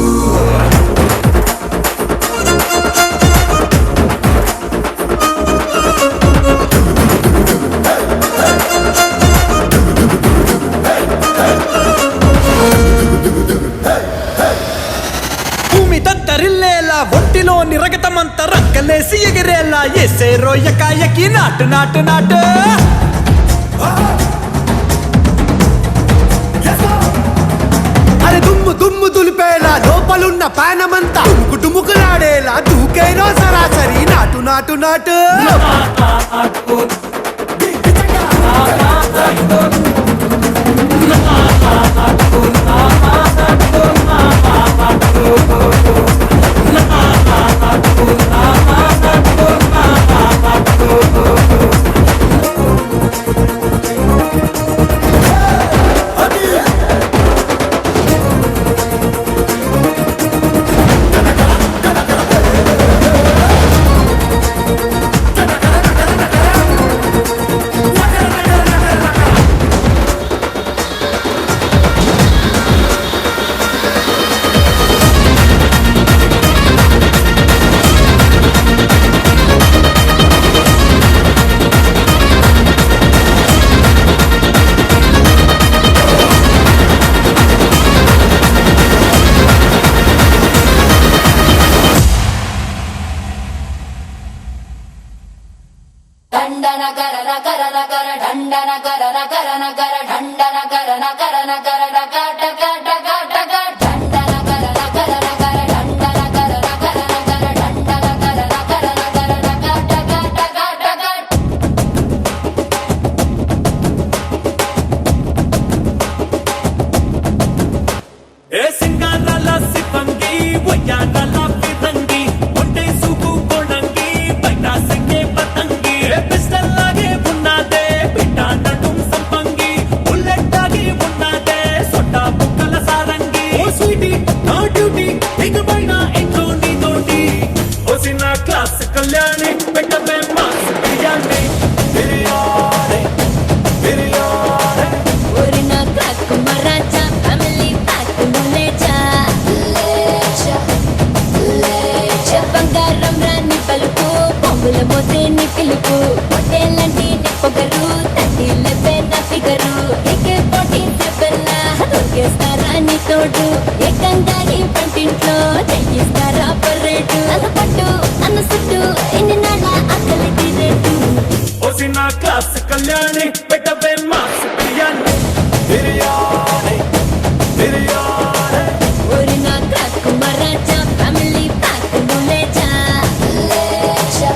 భూమి దద్దరిల్లేలా ఒంటిలోని రగతమంతా రక్కలేసి ఎగిరేలా ఎసే రోయకాయకి నాటు నాటు నాటు అరే దుమ్ము దుమ్ము దులిపేలా లోపలున్న పానమంతా డుముకులాడేలా దూకేరో సరాసరి నాటు నాటు నాటు నగర నగర నగర డండ నగర నగర నగర డండ నగర నగర నగర డగ డగ డగ డగ డండ నగర నగర నగర డండ నగర నగర నగర డండ నగర నగర నగర డగ డగ డగ డగ ఏ సింగారాల సిప్పంగి వయ్యారాల పితంగి ఒంటే సూపు కొడంగి బయట సంగే పతంగి ఏ పిస్టల్ లాగే ఉన్నదే బిడ్డ నడుం సంపంగి బుల్లెట్ లాగే ఉన్నదే సొట్ట బుక్కల సారంగి ఓ స్వీటీ నా డ్యూటీ ఇకపైన ఇంట్లో నీతోటి ఓ సిన్న క్లాస్ కళ్యాణి పెట్టవే మాస్ బిర్యానీ బిర్యానీ బిర్యానీ ఒరి నా క్రాక్ మరాచా ఫ్యామిలీ ప్యాక్ లేచా లేచా లేచా బంగారం రాని పలుకు పొంగుల మోతే నీ పిలుపు పొట్టేలంటి నీ పొగరు తట్టి లెబ్బే నా ఫిగరు AK-47 దొరికేస్తారా నీ తోడు ఏకంగా ఈ పంటింట్లో చెయ్యిస్తారా పర్రేటు నన్ను పట్టు నన్ను సుట్టు ఎన్ని నాళ్ళ అక్కలి తీరేటు ఓ సిన్న క్లాస్ కళ్యాణి పెట్టవే మాస్ బిర్యానీ బిర్యానీ బిర్యానీ ఒరి నా క్రాక్ మరాచా ఫ్యామిలీ ప్యాక్ లేచా లేచా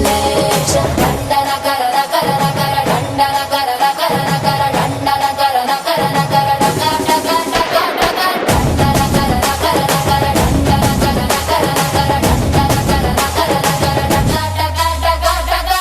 లేచా డండ నగర నగర నగర డండ నగర నగర నగర డండ నగర నగర నగర డగ డగ డగ డగ డండ నగర నగర నగర డండ నగర నగర నగర డండ నగర నగర నగర డగ డగ డగ డగ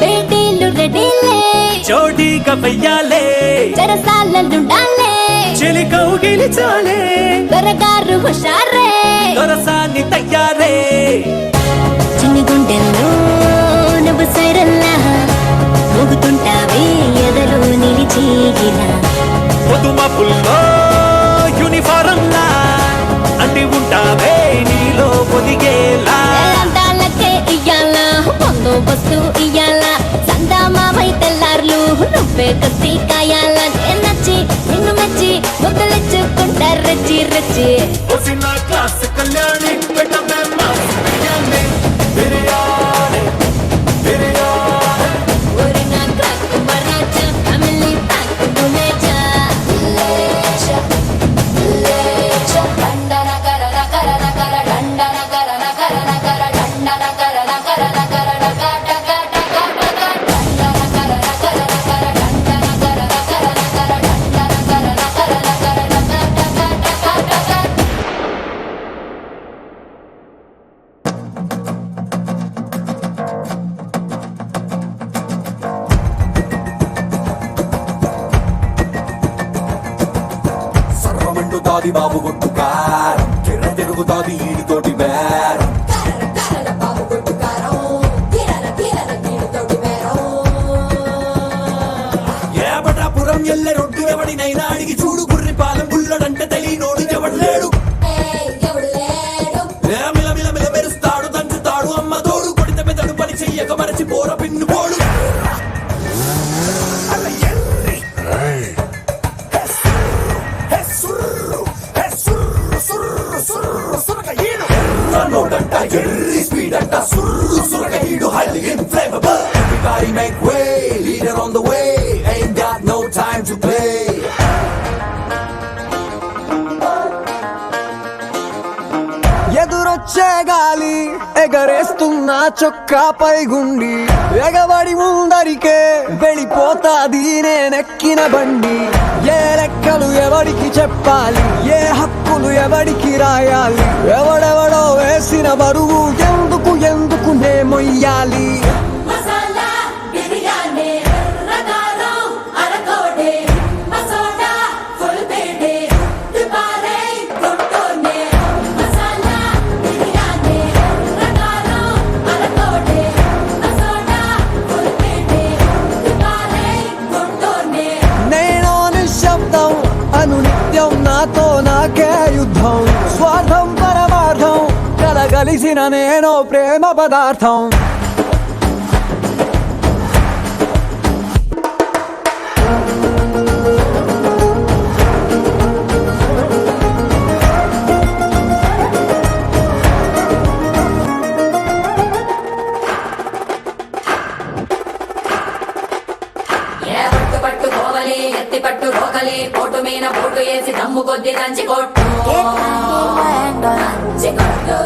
పేటీలు రెడీలే జోడీగా వెయ్యాలే చెరసాలలుండాలే చెలి కౌగిలి చాలే దొరగారు హుషారే దొరసాన్ని తయ్యారే చిన్ని గుండెల్లో నువ్వు సైరల్లా మోగుతుంటావే ఎదలో నిలిచేగిలా పొదుమపుల్లో యూనిఫారంలా అంటి ఉంటావే నీలో పొదిగేలా అందాలకే ఇయ్యాల బందోబస్తు ఇయ్యాల సందామావై తెల్లార్లు నువ్వే కత్తి కాయాల నచ్చి నిన్ను మెచ్చి మొదలెచ్చుకుంటా రచ్చి రచ్చి ఓ సిన్న క్లాస్ కళ్యాణి పెట్టవే మాస్ బిర్యానీ బిర్యానీ బిర్యానీ ఒరి నా క్రాక్ మరాచా ఫ్యామిలీ ప్యాక్ లేచా లేచా లేచా డండ నగర నగర నగర డండ నగర నగర నగర డండ నగర నగర నగర డగ డగ డగ డగ డండ నగర నగర నగర డండ నగర నగర నగర డండ నగర నగర నగర డగ డగ డగ డగ సర్వమంటుతాది బాబు కొట్టు కారం కిర్ర తిరుగుతాది ఈడితోటి బేరం ఏబటాపురం ఎల్లె రొడ్డు ఎవడినైనా అడిగి చూడు గుర్రి పాలెం బుల్లడంటే తెలియనోడు ఎవడు లేడు మిల మిల మిల మెరుస్తాడు దంచుతాడు అమ్మ తోడు కొడితే పెదడు పని చెయ్యక మరచి పోర పిన్ను పోడు నోటంట ఎర్రి స్పీడ్ అంట సుర్రు సురక హీడు highly inflammable. Everybody make way, leader on the way, ain't got no time to play. ఎదురొచ్చే గాలి ఎగరేస్తున్న చొక్కా పై గుండి ఎగబడి ముందరికే వెళ్ళిపోతాది నేనెక్కిన బండి ఏ లెక్కలు ఎవడికి చెప్పాలి ఏ హక్కులు ఎవడికి రాయాలి ఎవడెవడో వేసిన బరువు ఎందుకు ఎందుకు నే మొయ్యాలి మసాలా బిర్యానీ రకాలో అరకోడే మసోడా ఫుల్ పేడే దుబారే గుంటూనే మసాలా బిర్యానీ రకాలో అరకోడే మసోడా ఫుల్ పేడే దుబారే గుంటూనే నేను నిశ్శబ్దం అను నిత్యం నాతో నాకే యుద్ధం స్వార్థం పరమార్థం కలగలిసిన నేను ప్రేమ పదార్థం ఏ పట్టు పట్టు కోవలి ఎత్తి పట్టు రోకలి పోటు మీన పోటు వేసి దమ్ము కొద్ది దంచి కొట్టు దంచి కొట్టు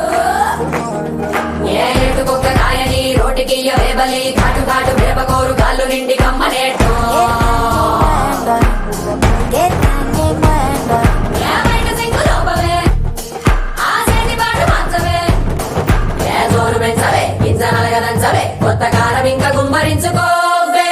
ఏ ఎటుకొక్క కాయని రోటికి వేబలి ఘాటు ఘాటు వేపకోరు కాళ్ళు నిండి కమ్మనేట్టు ఏ బయట సింగు లోపవే ఆ సేటి పాటు మార్చవే ఏ జోరు పెంచవే గింజ నలగదంచవే కొత్త కారం ఇంకా గుమ్మరించుకోవే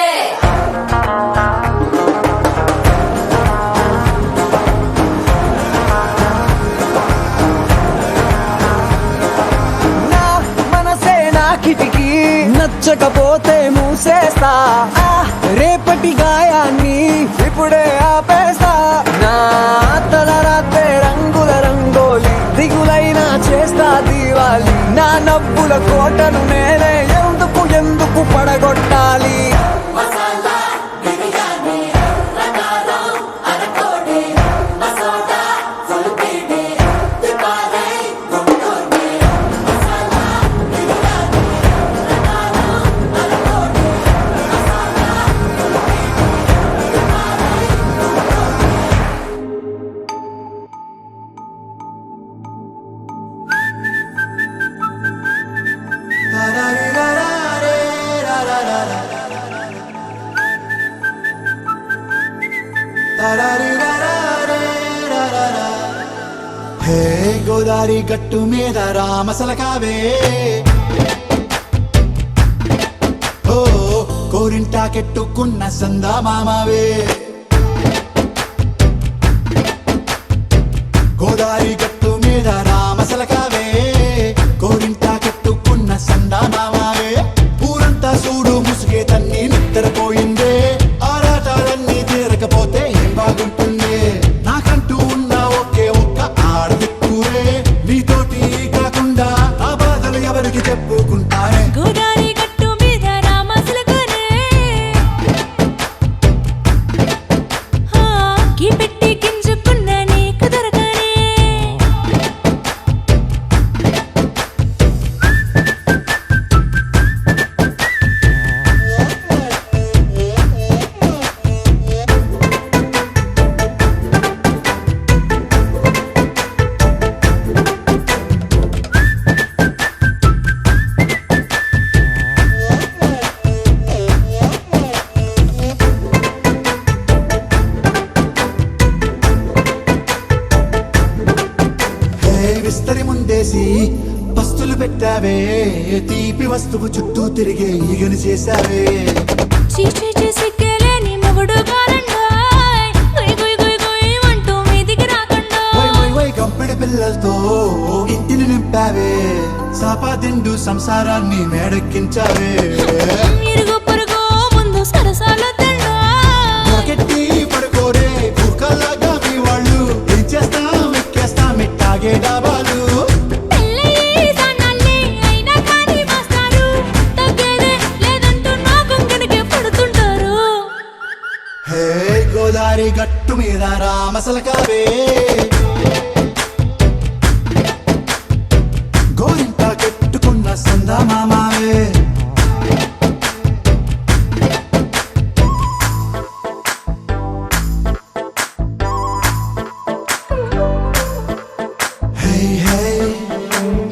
నా మనసే నా కిటికీ నచ్చకపోతే మూసేస్తా ఆ రేపటి గాయాన్ని ఇప్పుడే ఆపేస్తా నా తలరాతే రంగుల రంగోలి దిగులైనా చేస్తా దీవాలి నా నవ్వుల కోటను నేనే ఎందుకు ఎందుకు పడగొట్టాలి మసాలా బిర్యానీ రకాలో అరకోడే మసోడా ఫుల్ పేడే దుబారే గుంటూనే మసాలా బిర్యానీ రకాలో అరకోడే మసోడా ఫుల్ పేడే దుబారే హే గోదారి గట్టు మీద రామసలకావే ఓ కోరింటాకెట్టుకున్న సందా మామావే గోదారి గట్టు మీద రామసలకావే కోరింటాకెట్టుకున్న సందా మామావే ఊరంతా చూడు ముసుగే తన్ని నిద్రపోయిందే ఆరాటాలన్నీ తీరకపోతే ఏం బాగుంటుంది నాకంటూ ఉన్న ఒకే ఒక్క ఆడదిక్కురే నీతోటి కాకుండా ఆ బాధలు ఎవరికి చెప్పుకుంటానే గోదారి గట్టు మీద రామసలకనే కీ పెట్టి గింజుకున్న నీకు దొరకనే విస్తరి ముందేసి పస్తులు పెట్టావే తీపి వస్తువు చుట్టూ తిరిగే ఈగను చేశావే చీచీ సిగ్గలేని మొగుడు కారండాయ్ గుయ్ గుయ్ గుయ్ గుయ్ అంటూ మీదికి రాకుండా వై వై వై గంపెడి పిల్లలతో ఇంటిని నింపావే సాపాదిండు సంసారాన్ని మేడెక్కించావే ఇరుగు పొరుగు ముందు సరసాల తండా నాకెట్టి పడుకోరే కుక్కలాగా మీ వాళ్ళు ఏం చేస్తాం ఎక్కేస్తాం ఇట్టాగే డాబాలు హే గోదారి గట్టు మీద రామసలకావే గోరింటా కెట్టుకున్న సందా మామావే Hey, hey,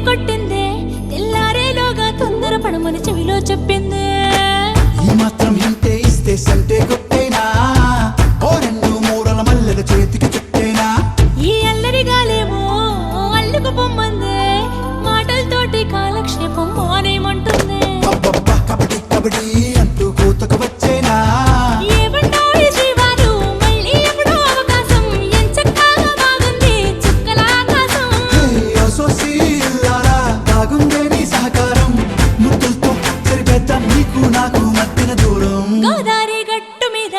కొట్టిందే తెల్లారేలోగా తొందర పడమని చెవిలో చెప్పిందే ఈ మాత్రం ఇంటే ఇస్తే సంటే కొట్టేనా ఓ రెండు మూరల మల్లెల చేతికి చుట్టేనా ఈ అల్లరి గాలేమో అల్లుకు పొమ్మందే మాటలతోటి కాలక్షేపం మానేమంటుంది అబ్బబ్బా కబడ్డీ కబడ్డీ అంటూ కూతకు వచ్చేనా ఏమంటావు జీవాలు మళ్ళీ ఎప్పుడో అవకాశం ఎంచక్కా బాగుంది చుక్కల ఆకాశం అసోసిల్లారా బాగుందే నీ సహకారం ముద్దులతో సరిపెద్ద నీకు నాకు మధ్యన దూరం గోదారి గట్టు మీద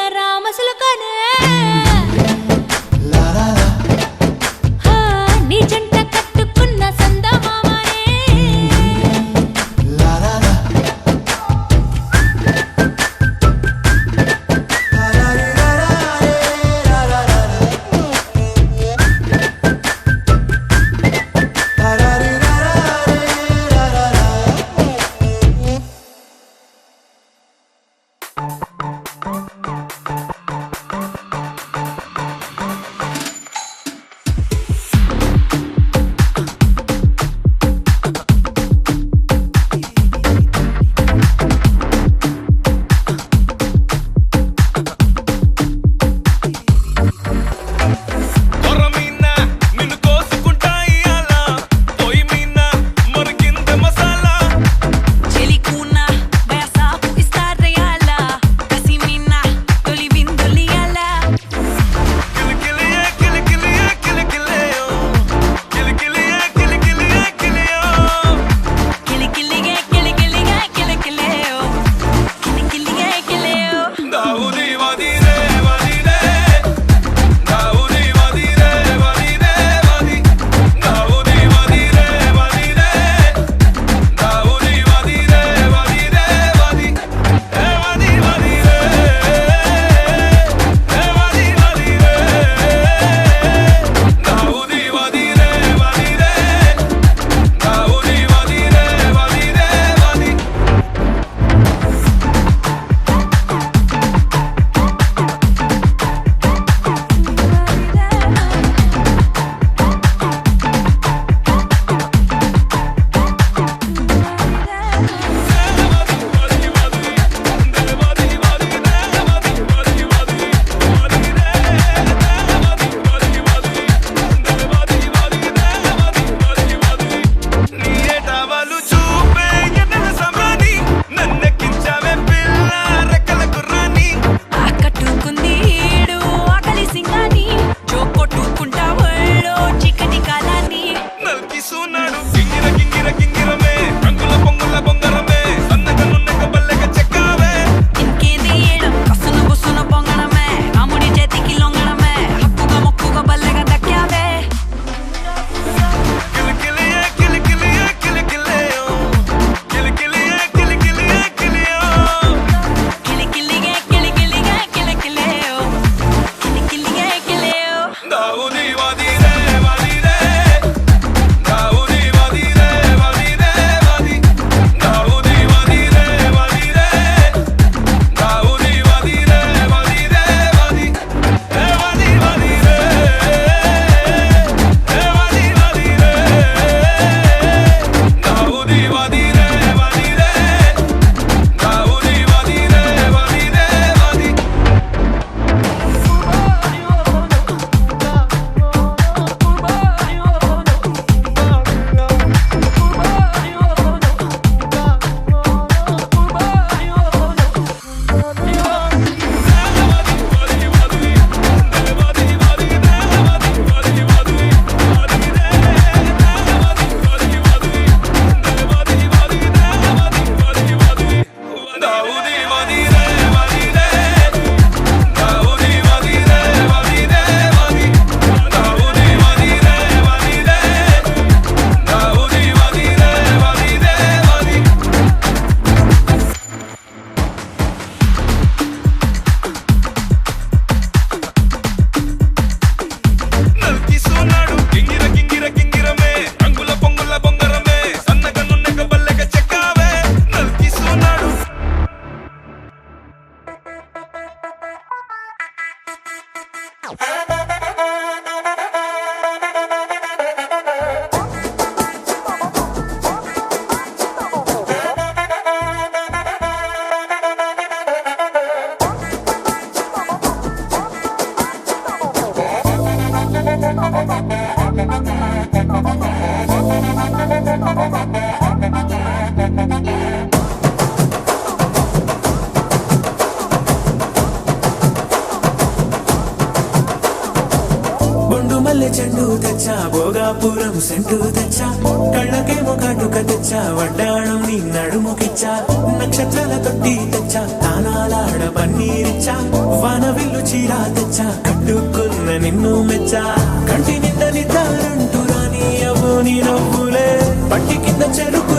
బొండు మల్లె చెండు తెచ్చా భోగాపురం సెంటు తెచ్చా కళ్ళకేమో కాటుక తెచ్చా వడ్డాణం నీ నడుముకిచ్చా నక్షత్రాల తొట్టి తెచ్చా తానాలాడ పన్నీరిచ్చా వానవిల్లు చీరా తెచ్చా కట్టుకున్న నిన్ను మెచ్చా కంటి నిండా నిద్దారంటూ రాని అవ్వు నీ నవ్వులే పట్టి కింద చెరుకు